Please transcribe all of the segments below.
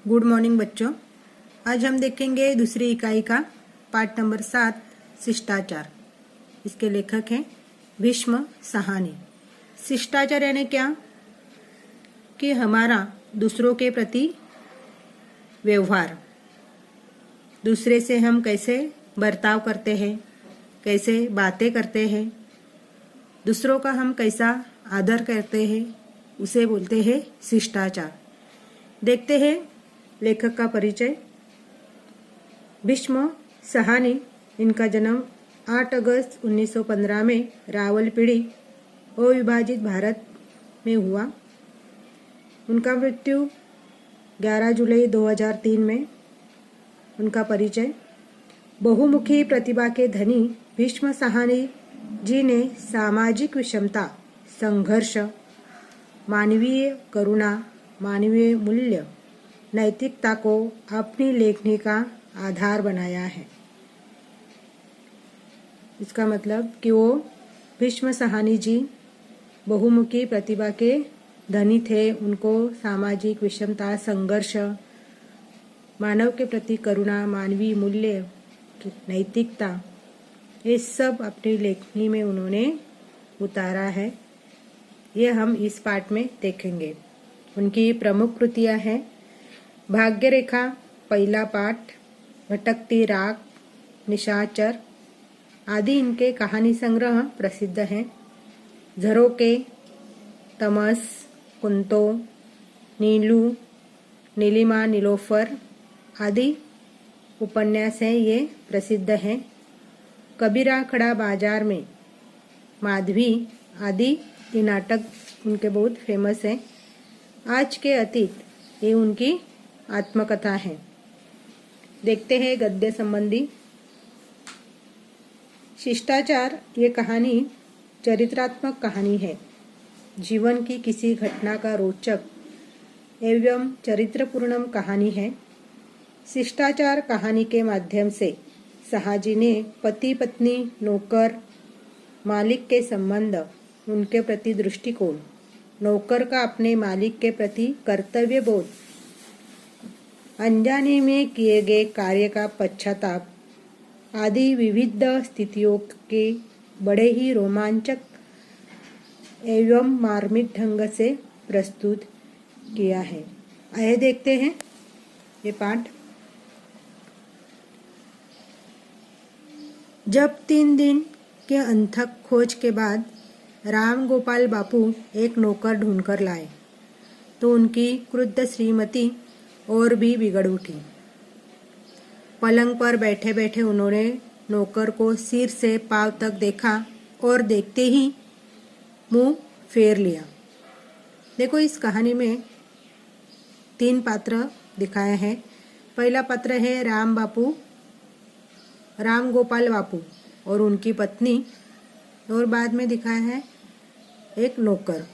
Good morning बच्चों। आज हम देखेंगे दूसरी इकाई का पाठ नंबर 7 शिष्टाचार। इसके लेखक हैं भीष्म साहनी। शिष्टाचार यानी क्या कि हमारा दूसरों के प्रति व्यवहार, दूसरे से हम कैसे बर्ताव करते हैं, कैसे बातें करते हैं, दूसरों का हम कैसा आदर करते हैं, उसे बोलते हैं शिष्टाचार। देखते हैं लेखक का परिचय। भीष्म साहनी, इनका जन्म 8 अगस्त 1915 में रावलपिंडी अविभाजित भारत में हुआ। उनका मृत्यु 11 जुलाई 2003 में। उनका परिचय। बहुमुखी प्रतिभा के धनी भीष्म साहनी जी ने सामाजिक विषमता, संघर्ष, मानवीय करुणा, मानवीय मूल्य, नैतिकता को अपनी लेखनी का आधार बनाया है। इसका मतलब कि वो भीष्म साहनी जी बहुमुखी प्रतिभा के धनी थे। उनको सामाजिक विषमता, संघर्ष, मानव के प्रति करुणा, मानवीय मूल्य, नैतिकता, ये सब अपनी लेखनी में उन्होंने उतारा है। ये हम इस पाठ में देखेंगे। उनकी प्रमुख कृतियां हैं भाग्य रेखा, पहला पाठ, भटकती राख, निशाचर आदि इनके कहानी संग्रह प्रसिद्ध हैं। झरोके, तमस, कुंतो, नीलू, नीलिमा, नीलोफर आदि उपन्यास हैं, ये प्रसिद्ध हैं। कबीरा खड़ा बाजार में, माधवी आदि ये नाटक उनके बहुत फेमस हैं। आज के अतीत, ये उनकी आत्मकथा है। देखते हैं गद्य संबंधी। शिष्टाचार ये कहानी चरित्रात्मक कहानी है। जीवन की किसी घटना का रोचक एवं चरित्रपूर्ण कहानी है। शिष्टाचार कहानी के माध्यम से साहजी ने पति पत्नी, नौकर, मालिक के संबंध, उनके प्रति दृष्टिकोण, नौकर का अपने मालिक के प्रति कर्तव्य बोध, अनजाने में किए गए कार्य का पश्चाताप आदि विविध स्थितियों के बड़े ही रोमांचक एवं मार्मिक ढंग से प्रस्तुत किया है। आइए देखते हैं ये पाठ। जब 3 दिन के अथक खोज के बाद राम गोपाल बापू एक नौकर ढूंढकर लाए तो उनकी क्रुद्ध श्रीमती और भी बिगड़ उठी। पलंग पर बैठे बैठे उन्होंने नौकर को सिर से पांव तक देखा और देखते ही मुंह फेर लिया। देखो, इस कहानी में 3 पात्र दिखाए हैं। पहला पात्र है राम गोपाल बापू और उनकी पत्नी, और बाद में दिखाया है एक नौकर।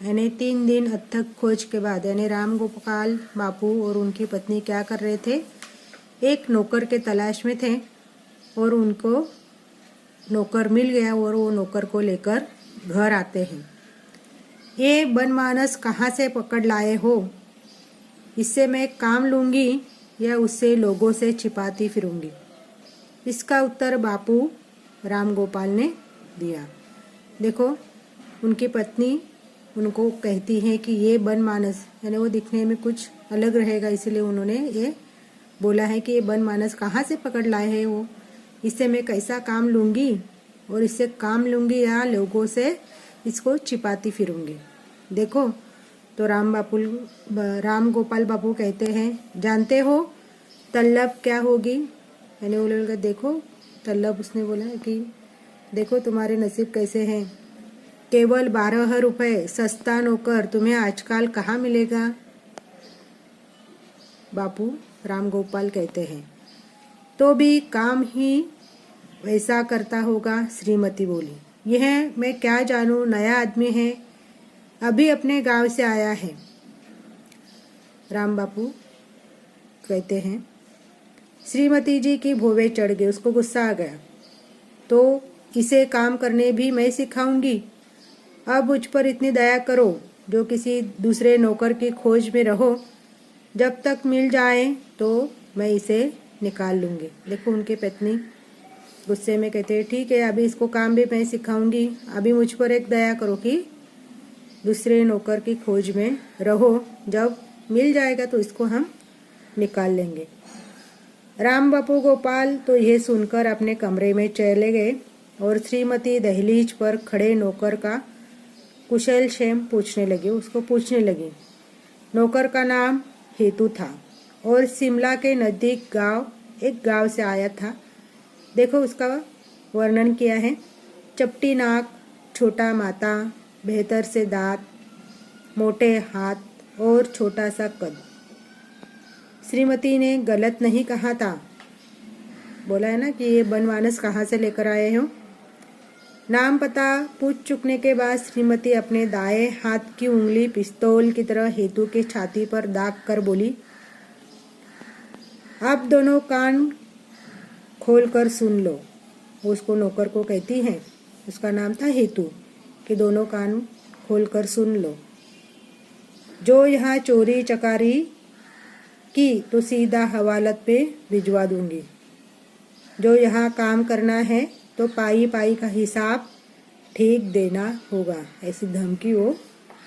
यानी 3 दिन अथक खोज के बाद, यानी राम गोपाल बापू और उनकी पत्नी क्या कर रहे थे, एक नौकर के तलाश में थे और उनको नौकर मिल गया और वो नौकर को लेकर घर आते हैं। ये बनमानस कहाँ से पकड़ लाए हो? इससे मैं काम लूँगी या उससे लोगों से छिपाती फिरूंगी? इसका उत्तर बापू राम गोपाल ने दिया। देखो, उनकी पत्नी उनको कहती है कि ये बनमानस, यानी वो दिखने में कुछ अलग रहेगा, इसलिए उन्होंने ये बोला है कि ये बनमानस कहाँ से पकड़ लाए हैं वो, इससे मैं कैसा काम लूँगी और इससे काम लूँगी या लोगों से इसको छिपाती फिरूंगी। देखो, तो राम गोपाल बापू कहते हैं, जानते हो तलब क्या होगी? यानी वो लोग, देखो तलब, उसने बोला कि देखो तुम्हारे नसीब कैसे हैं, केवल 12 रुपये सस्ता नौकर तुम्हें आजकल कहाँ मिलेगा? बापू राम गोपाल कहते हैं, तो भी काम ही वैसा करता होगा। श्रीमती बोली, यह मैं क्या जानूं, नया आदमी है, अभी अपने गांव से आया है। राम बापू कहते हैं, श्रीमती जी की भौवें चढ़ गई, उसको गुस्सा आ गया, तो इसे काम करने भी मैं सिखाऊंगी। अब मुझ पर इतनी दया करो, जो किसी दूसरे नौकर की खोज में रहो जब तक मिल जाए तो मैं इसे निकाल लूँगी। देखो उनकी पत्नी गुस्से में कहते हैं ठीक है, अभी इसको काम भी मैं सिखाऊंगी, अभी मुझ पर एक दया करो कि दूसरे नौकर की खोज में रहो, जब मिल जाएगा तो इसको हम निकाल लेंगे। राम बापू गोपाल तो यह सुनकर अपने कमरे में चले गए और श्रीमती दहलीज पर खड़े नौकर का कुशल क्षेम पूछने लगी। उसको पूछने लगी। नौकर का नाम हेतु था और शिमला के नज़दीक एक गांव से आया था। देखो उसका वर्णन किया है। चपटी नाक, छोटा माथा, बेहतर से दांत, मोटे हाथ और छोटा सा कद। श्रीमती ने गलत नहीं कहा था। बोला है ना कि ये बनमानस कहाँ से लेकर आए हो। नाम पता पूछ चुकने के बाद श्रीमती अपने दाएं हाथ की उंगली पिस्तौल की तरह हेतु के छाती पर दाग कर बोली, आप दोनों कान खोलकर सुन लो। वो उसको नौकर को कहती है, उसका नाम था हेतु, कि दोनों कान खोलकर सुन लो। जो यहाँ चोरी चकारी की तो सीधा हवालत पे भिजवा दूंगी। जो यहाँ काम करना है तो पाई पाई का हिसाब ठीक देना होगा। ऐसी धमकी वो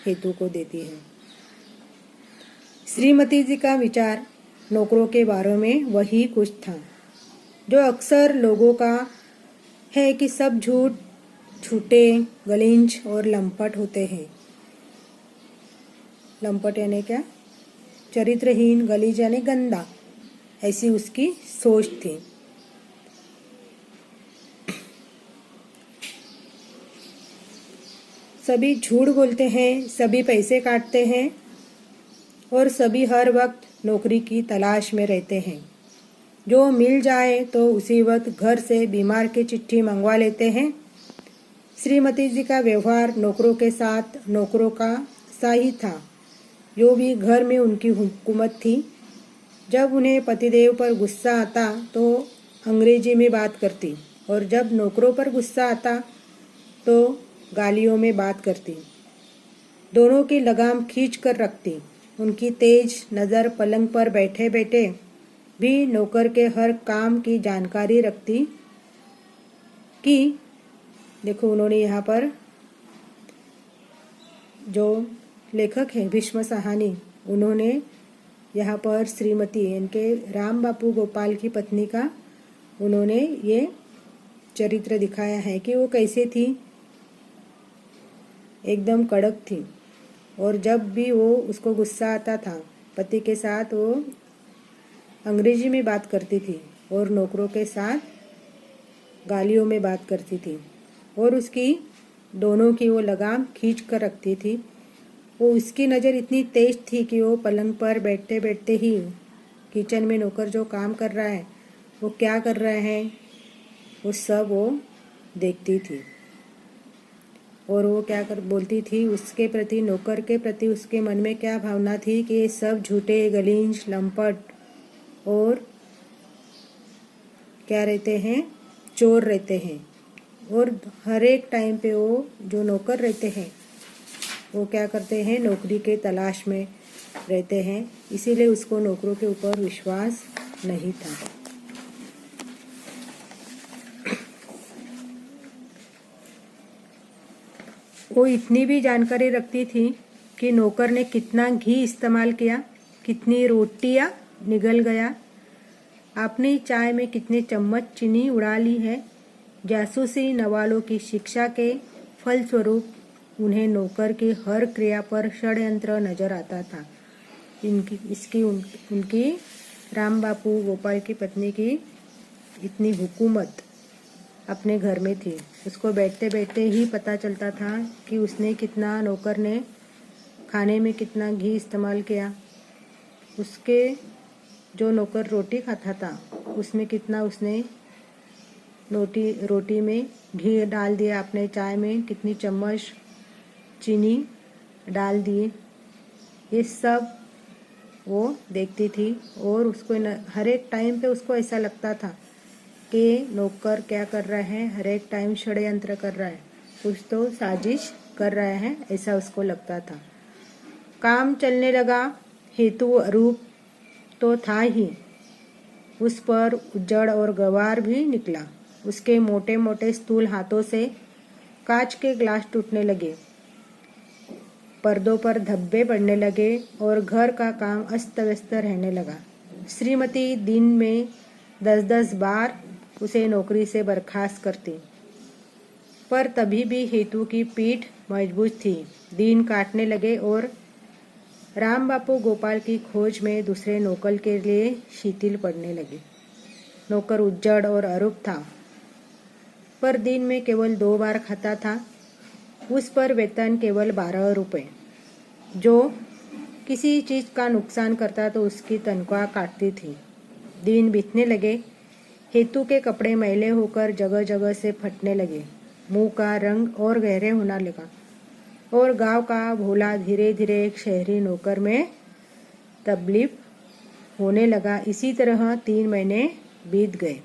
हेतु को देती है। श्रीमती जी का विचार नौकरों के बारे में वही कुछ था जो अक्सर लोगों का है कि सब झूठे, गलिंच और लंपट होते हैं। लंपट यानी क्या? चरित्रहीन, गलीज यानी गंदा। ऐसी उसकी सोच थी। सभी झूठ बोलते हैं, सभी पैसे काटते हैं और सभी हर वक्त नौकरी की तलाश में रहते हैं। जो मिल जाए तो उसी वक्त घर से बीमार की चिट्ठी मंगवा लेते हैं। श्रीमती जी का व्यवहार नौकरों के साथ नौकरों का सा ही था। जो भी घर में उनकी हुकूमत थी। जब उन्हें पतिदेव पर गुस्सा आता तो अंग्रेजी में बात करती और जब नौकरों पर गुस्सा आता तो गालियों में बात करती। दोनों की लगाम खींच कर रखती। उनकी तेज नज़र पलंग पर बैठे बैठे भी नौकर के हर काम की जानकारी रखती। कि देखो उन्होंने यहाँ पर जो लेखक हैं भीष्म साहनी, उन्होंने यहाँ पर श्रीमती इनके राम बापू गोपाल की पत्नी का उन्होंने ये चरित्र दिखाया है कि वो कैसे थी। एकदम कड़क थी और जब भी वो उसको गुस्सा आता था पति के साथ वो अंग्रेजी में बात करती थी और नौकरों के साथ गालियों में बात करती थी और उसकी दोनों की वो लगाम खींच कर रखती थी। वो उसकी नज़र इतनी तेज थी कि वो पलंग पर बैठते बैठते ही किचन में नौकर जो काम कर रहा है वो क्या कर रहा है वो सब वो देखती थी। और वो क्या कर बोलती थी उसके प्रति, नौकर के प्रति उसके मन में क्या भावना थी कि ये सब झूठे, गलीज, लंपट और क्या रहते हैं, चोर रहते हैं। और हर एक टाइम पे वो जो नौकर रहते हैं वो क्या करते हैं, नौकरी के तलाश में रहते हैं। इसीलिए उसको नौकरों के ऊपर विश्वास नहीं था। वो इतनी भी जानकारी रखती थी कि नौकर ने कितना घी इस्तेमाल किया, कितनी रोटियां निगल गया, आपने चाय में कितने चम्मच चीनी उड़ा ली है। जासूसी नवालों की शिक्षा के फलस्वरूप उन्हें नौकर की हर क्रिया पर षड्यंत्र नजर आता था। उनकी राम बापू गोपाल की पत्नी की इतनी हुकूमत अपने घर में थी। उसको बैठते बैठते ही पता चलता था कि उसने कितना, नौकर ने खाने में कितना घी इस्तेमाल किया। उसके जो नौकर रोटी खाता था उसमें कितना उसने रोटी में घी डाल दिया, अपने चाय में कितनी चम्मच चीनी डाल दिए। ये सब वो देखती थी और उसको हर एक टाइम पे उसको ऐसा लगता था कि नौकर क्या कर रहा है, हर एक टाइम षड्यंत्र कर रहा है, कुछ तो साजिश कर रहा है, ऐसा उसको लगता था। काम चलने लगा। हेतु अरूप तो था ही, उस पर उजड़ और गवार भी निकला। उसके मोटे मोटे स्थूल हाथों से कांच के ग्लास टूटने लगे, पर्दों पर धब्बे पड़ने लगे और घर का काम अस्त व्यस्त रहने लगा। श्रीमती दिन में 10-10 बार उसे नौकरी से बर्खास्त करती, पर तभी भी हेतु की पीठ मजबूत थी। दिन काटने लगे और राम बापू गोपाल की खोज में दूसरे नौकर के लिए शिथिल पड़ने लगे। नौकर उज्जड़ और अरूप था, पर दिन में केवल 2 बार खाता था। उस पर वेतन केवल 12 रुपये। जो किसी चीज़ का नुकसान करता तो उसकी तनख्वाह काटती थी। दिन बीतने लगे, हेतु के कपड़े मैले होकर जगह जगह से फटने लगे, मुंह का रंग और गहरे होने लगा और गांव का भोला धीरे धीरे एक शहरी नौकर में तब्दील होने लगा। इसी तरह 3 महीने बीत गए।